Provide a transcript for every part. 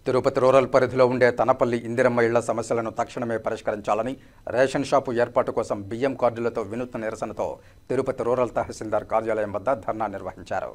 Tirupati rural పరిధిలో ఉండే తనపల్లి ఇందిరమ్మ ఇళ్ల సమస్యలను తక్షణమే పరిష్కరించాలని రేషన్ షాపు ఏర్పాటు కోసం బియ్యం కార్డులతో వినూత్న నిరసనతో తిరుపతి రూరల్ తహసీల్దార్ కార్యాలయం వద్ద ధర్నా నిర్వహించారు.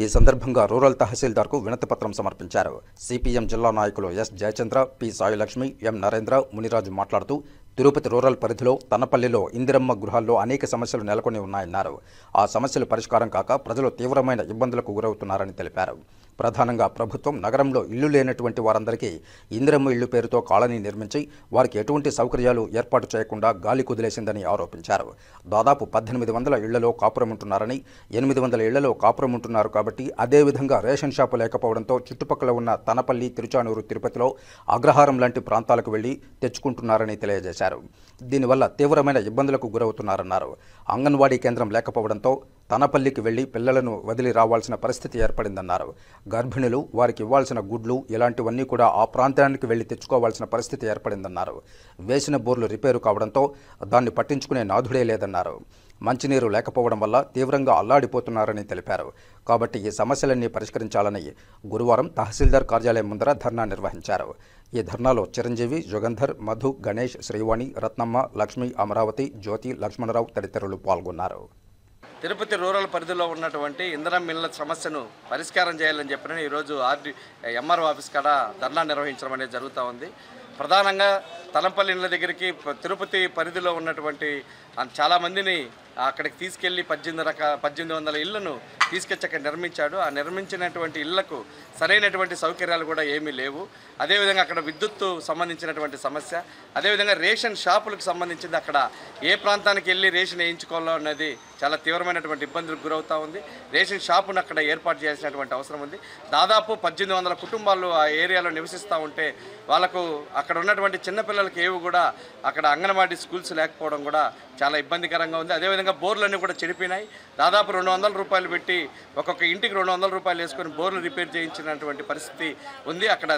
ఈ సందర్భంగా రూరల్ తహసీల్దార్కు వినతిపత్రం సమర్పించారు. సిపిఎం జిల్లా నాయకులు ఎస్ జయచంద్ర, పి సాయిలక్ష్మి, ఎం నరేంద్ర, మునిరాజు మాట్లాడుతూ తిరుపతి రూరల్ పరిధిలో తనపల్లిలో ఇందిరమ్మ గృహాల్లో అనేక సమస్యలు నెలకొని ఉన్నాయన్నారు. ఆ సమస్యలు పరిష్కారం కాక ప్రజలు తీవ్రమైన ఇబ్బందులకు గురవుతున్నారని తెలిపారు. ప్రధానంగా ప్రభుత్వం నగరంలో ఇల్లు లేనటువంటి వారందరికీ ఇందిరమ్మ ఇళ్లు పేరుతో కాలనీ నిర్మించి వారికి ఎటువంటి సౌకర్యాలు ఏర్పాటు చేయకుండా గాలి కుదిలేసిందని ఆరోపించారు. దాదాపు 1800 ఇళ్లలో కాపురం ఉంటున్నారని, 800 ఇళ్లలో కాపురం ఉంటున్నారు కాబట్టి అదేవిధంగా రేషన్ షాపు లేకపోవడంతో చుట్టుపక్కల ఉన్న తనపల్లి, తిరుచానూరు, తిరుపతిలో అగ్రహారం లాంటి ప్రాంతాలకు వెళ్లి తెచ్చుకుంటున్నారని తెలియజేశారు. దీనివల్ల తీవ్రమైన ఇబ్బందులకు గురవుతున్నారన్నారు. అంగన్వాడీ కేంద్రం లేకపోవడంతో తనపల్లికి వెళ్లి పిల్లలను వదిలి రావాల్సిన పరిస్థితి ఏర్పడిందన్నారు. గర్భిణులు, వారికి ఇవ్వాల్సిన గుడ్లు ఇలాంటివన్నీ కూడా ఆ ప్రాంతానికి వెళ్లి తెచ్చుకోవాల్సిన పరిస్థితి ఏర్పడిందన్నారు. వేసిన బోర్లు రిపేరు కావడంతో దాన్ని పట్టించుకునే నాథుడే లేదన్నారు. మంచినీరు లేకపోవడం వల్ల తీవ్రంగా అల్లాడిపోతున్నారని తెలిపారు. కాబట్టి ఈ సమస్యలన్నీ పరిష్కరించాలని గురువారం తహసీల్దార్ కార్యాలయం ముందర ధర్నా నిర్వహించారు. ఈ ధర్నాలో చిరంజీవి, జుగంధర్, మధు, గణేష్, శ్రీవాణి, రత్నమ్మ, లక్ష్మి, అమరావతి, జ్యోతి, లక్ష్మణరావు తదితరులు పాల్గొన్నారు. తిరుపతి రూరల్ పరిధిలో ఉన్నటువంటి ఇందిరమ్మ ఇళ్ల సమస్యను పరిష్కారం చేయాలని చెప్పిన ఈరోజు ఎంఆర్ఓ ఆఫీస్ కాడ ధర్నా నిర్వహించడం అనేది జరుగుతూ ఉంది. ప్రధానంగా తలంపల్లి ఇళ్ల దగ్గరికి తిరుపతి పరిధిలో ఉన్నటువంటి చాలామందిని అక్కడికి తీసుకెళ్లి 1800 ఇళ్లను తీసుకొచ్చి అక్కడ నిర్మించాడు. ఆ నిర్మించినటువంటి ఇళ్లకు సరైనటువంటి సౌకర్యాలు కూడా ఏమీ లేవు. అదేవిధంగా అక్కడ విద్యుత్తు సంబంధించినటువంటి సమస్య, అదేవిధంగా రేషన్ షాపులకు సంబంధించింది అక్కడ ఏ ప్రాంతానికి వెళ్ళి రేషన్ వేయించుకోవాలో అన్నది చాలా తీవ్రమైనటువంటి ఇబ్బందులకు గురవుతూ ఉంది. రేషన్ షాపును అక్కడ ఏర్పాటు చేయాల్సినటువంటి అవసరం ఉంది. దాదాపు 1800 కుటుంబాలు ఆ ఏరియాలో నివసిస్తూ ఉంటే వాళ్ళకు అక్కడ ఉన్నటువంటి చిన్నపిల్లలకి ఏవి కూడా అక్కడ అంగన్వాడీ స్కూల్స్ లేకపోవడం కూడా చాలా ఇబ్బందికరంగా ఉంది. అదేవిధంగా బోర్లన్నీ కూడా చెడిపోయినాయి. దాదాపు 200 రూపాయలు పెట్టి ఒక్కొక్క ఇంటికి 200 రూపాయలు వేసుకొని బోర్లు రిపేర్ చేయించినటువంటి పరిస్థితి ఉంది. అక్కడ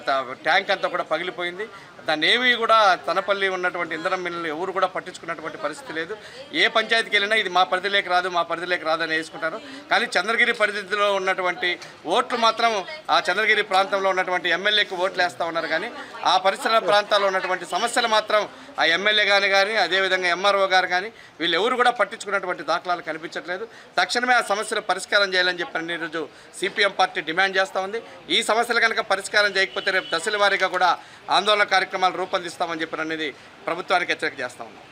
ట్యాంక్ అంతా కూడా పగిలిపోయింది. దాన్ని ఏవి కూడా తనపల్లి ఉన్నటువంటి ఇందిరమ్మ ఇళ్లను ఎవరు కూడా పట్టించుకున్నటువంటి పరిస్థితి లేదు. ఏ పంచాయతీకి వెళ్ళినా ఇది మా పరిధిలోకి రాదు, మా పరిధిలోకి రాదని వేసుకుంటారు. కానీ చంద్రగిరి పరిధిలో ఉన్నటువంటి ఓట్లు మాత్రం ఆ చంద్రగిరి ప్రాంతంలో ఉన్నటువంటి ఎమ్మెల్యేకి ఓట్లు వేస్తూ ఉన్నారు. కానీ ఆ పరిసర ప్రాంతాల్లో ఉన్నటువంటి సమస్యలు మాత్రం ఆ ఎమ్మెల్యే కానీ అదేవిధంగా ఎంఆర్ఓ గారు కానీ వీళ్ళు ఎవరు కూడా పట్టించుకున్నటువంటి దాఖలాలు కనిపించట్లేదు. తక్షణమే ఆ సమస్యలు పరిష్కారం చేయాలని చెప్పి ఈరోజు సిపిఎం పార్టీ డిమాండ్ చేస్తూ ఉంది. ఈ సమస్యలు కనుక పరిష్కారం చేయకపోతే రేపు దశల వారీగా కూడా ఆందోళన కార్యక్రమాలు రూపొందిస్తామని చెప్పి అనేది ప్రభుత్వానికి హెచ్చరిక చేస్తూ ఉన్నాం.